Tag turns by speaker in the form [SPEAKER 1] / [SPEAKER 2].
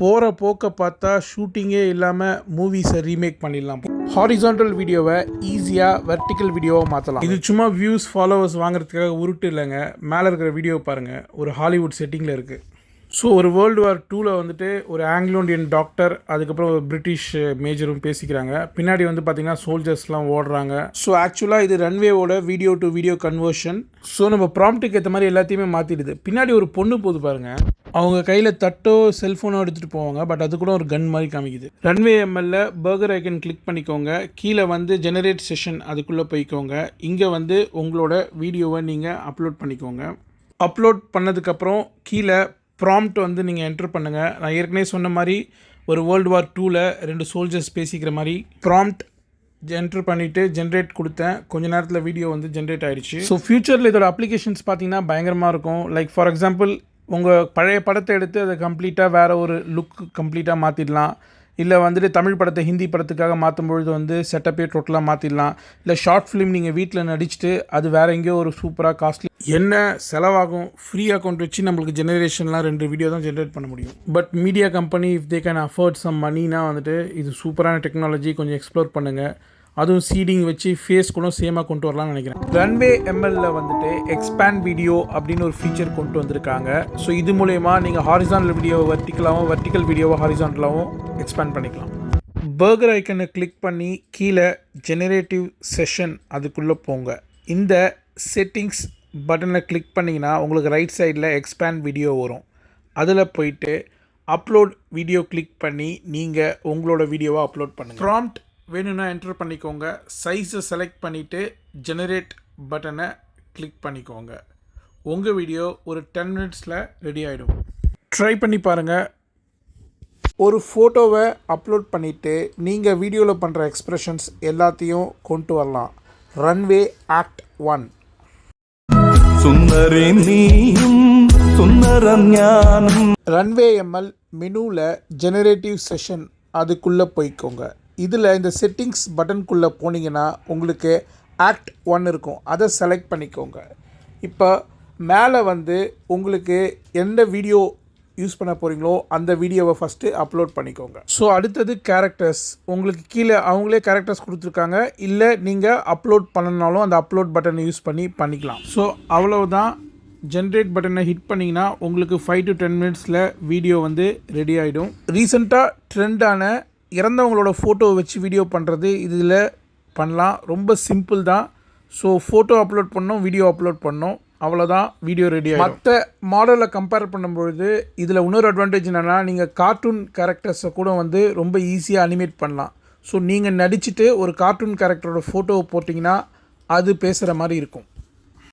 [SPEAKER 1] போகிற போக்க பார்த்தா ஷூட்டிங்கே இல்லாமல் மூவிஸை ரீமேக் பண்ணிடலாம். ஹாரிசான்டல் வீடியோவை ஈஸியாக வெர்டிக்கல் வீடியோவாக மாற்றலாம். இது சும்மா வியூஸ் ஃபாலோவர்ஸ் வாங்குறதுக்காக உருட்டு இல்லைங்க. மேலே இருக்கிற வீடியோ பாருங்கள், ஒரு ஹாலிவுட் செட்டிங்கில் இருக்குது. ஸோ ஒரு வேர்ல்டு வார் 2ல் வந்துட்டு ஒரு ஆங்கிலோ இண்டியன் டாக்டர், அதுக்கப்புறம் ஒரு பிரிட்டிஷ் மேஜரும் பேசிக்கிறாங்க. பின்னாடி வந்து பார்த்திங்கன்னா சோல்ஜர்ஸ்லாம் ஓடுறாங்க. ஸோ ஆக்சுவலாக இது ரன்வேவோட video to video conversion. So நம்ம ப்ராம்ப்ட்டுக்கு ஏற்ற மாதிரி எல்லாத்தையுமே மாற்றிடுது. பின்னாடி ஒரு பொண்ணு போது பாருங்கள், அவங்க கையில் தட்டோ செல்ஃபோனோ எடுத்துகிட்டு போவாங்க. பட் அது கூட ஒரு கன் மாதிரி காமிக்குது. ரன்வே எம்எல்ல பர்கர் ஐக்கன் கிளிக் பண்ணிக்கோங்க. கீழே வந்து ஜெனரேட் செஷன், அதுக்குள்ளே போய்க்கோங்க. இங்கே வந்து உங்களோட வீடியோவை நீங்கள் அப்லோட் பண்ணிக்கோங்க. அப்லோட் பண்ணதுக்கப்புறம் கீழே ப்ராம்ப்ட் வந்து நீங்கள் என்ட்ரு பண்ணுங்கள். நான் ஏற்கனவே சொன்ன மாதிரி ஒரு வேர்ல்டு வார் 2ல் 2 சோல்ஜர்ஸ் பேசிக்கிற மாதிரி ப்ராம்ப்ட் என்ட்ரு பண்ணிவிட்டு ஜென்ரேட் கொடுத்தேன். கொஞ்ச நேரத்தில் வீடியோ வந்து ஜென்ரேட் ஆகிடுச்சு. ஸோ ஃப்யூச்சரில் இதோட அப்ளிகேஷன்ஸ் பார்த்தீங்கன்னா பயங்கரமாக இருக்கும். லைக் ஃபார் எக்ஸாம்பிள், உங்கள் பழைய படத்தை எடுத்து அதை கம்ப்ளீட்டாக வேறு ஒரு லுக் கம்ப்ளீட்டாக மாற்றிடலாம். இல்லை வந்துட்டு தமிழ் படத்தை ஹிந்தி படத்துக்காக மாற்றும்பொழுது வந்து செட்டப்பே டோட்டலாக மாற்றிடலாம். இல்லை ஷார்ட் ஃபிலிம் நீங்கள் வீட்டில் நடிச்சுட்டு அது வேறு எங்கேயோ ஒரு சூப்பராக காஸ்ட்லி என்ன செலவாகும், ஃப்ரீ அக்கௌண்ட் வச்சு நம்மளுக்கு ஜெனரேஷன்லாம் 2 வீடியோ தான் ஜென்ரேட் பண்ண முடியும். But media company if they can afford some மணினா வந்துட்டு இது சூப்பரான டெக்னாலஜி, கொஞ்சம் எக்ஸ்ப்ளோர் பண்ணுங்கள். அதுவும் சீடிங் வச்சு ஃபேஸ் கூட சேமாக கொண்டு வரலாம்னு நினைக்கிறேன். ரன்வே எம்எல்ல வந்துட்டு எக்ஸ்பேண்ட் வீடியோ அப்படின்னு ஒரு ஃபீச்சர் கொண்டு வந்திருக்காங்க. ஸோ இது மூலயமா நீங்கள் ஹாரிசான்டல் வீடியோவை வெர்டிக்கலாகவும் வெர்டிக்கல் வீடியோவை ஹாரிசான்டலாகவும் எக்ஸ்பேண்ட் பண்ணிக்கலாம். பர்கர் ஐக்கனை கிளிக் பண்ணி கீழே ஜெனரேட்டிவ் செஷன் அதுக்குள்ளே போங்க. இந்த செட்டிங்ஸ் பட்டனை கிளிக் பண்ணிங்கன்னா உங்களுக்கு ரைட் சைடில் எக்ஸ்பேண்ட் வீடியோ வரும். அதில் போயிட்டு அப்லோட் வீடியோ கிளிக் பண்ணி நீங்கள் உங்களோட வீடியோவை அப்லோட் பண்ணுங்கள். ப்ராம்ப்ட் வேணும்னா என்ட்ரு பண்ணிக்கோங்க. சைஸை செலக்ட் பண்ணிவிட்டு ஜெனரேட் பட்டனை கிளிக் பண்ணிக்கோங்க. உங்கள் வீடியோ ஒரு 10 மினிட்ஸில் ரெடி ஆகிடும். ட்ரை பண்ணி பாருங்கள். ஒரு ஃபோட்டோவை அப்லோட் பண்ணிவிட்டு நீங்கள் வீடியோவில் பண்ணுற எக்ஸ்ப்ரெஷன்ஸ் எல்லாத்தையும் கொண்டு வரலாம். Runway act 1. ரன்வே எம்எல் மெனுவில் ஜெனரேட்டிவ் செஷன் அதுக்குள்ளே போய்க்கோங்க. இதில் இந்த செட்டிங்ஸ் பட்டனுக்குள்ளே போனீங்கன்னா உங்களுக்கு ஆக்ட் 1 இருக்கும். அதை செலக்ட் பண்ணிக்கோங்க. இப்போ மேலே வந்து உங்களுக்கு எந்த வீடியோ யூஸ் பண்ண போகிறீங்களோ அந்த வீடியோவை ஃபஸ்ட்டு அப்லோட் பண்ணிக்கோங்க. ஸோ அடுத்தது கேரக்டர்ஸ். உங்களுக்கு கீழே அவங்களே கேரக்டர்ஸ் கொடுத்துருக்காங்க. இல்லை நீங்கள் அப்லோட் பண்ணனாலும் அந்த அப்லோட் பட்டனை யூஸ் பண்ணிக்கலாம். ஸோ அவ்வளவுதான். ஜென்ரேட் பட்டனை ஹிட் பண்ணிங்கன்னா உங்களுக்கு 5 to 10 மினிட்ஸில் வீடியோ வந்து ரெடி ஆகிடும். ரீசெண்டாக ட்ரெண்டான இறந்தவங்களோட ஃபோட்டோவை வச்சு வீடியோ பண்ணுறது இதில் பண்ணலாம். ரொம்ப சிம்பிள் தான். ஸோ ஃபோட்டோ அப்லோட் பண்ணோம், வீடியோ அப்லோட் பண்ணோம், அவ்வளோதான், வீடியோ ரெடி ஆகிடும். மற்ற மாடலை கம்பேர் பண்ணும்பொழுது இதில் இன்னொரு அட்வான்டேஜ் என்னென்னா, நீங்கள் கார்ட்டூன் கேரக்டர்ஸை கூட வந்து ரொம்ப ஈஸியாக அனிமேட் பண்ணலாம். ஸோ நீங்கள் நடிச்சுட்டு ஒரு கார்ட்டூன் கேரக்டரோட ஃபோட்டோவை போட்டிங்கன்னா அது பேசுகிற மாதிரி இருக்கும்.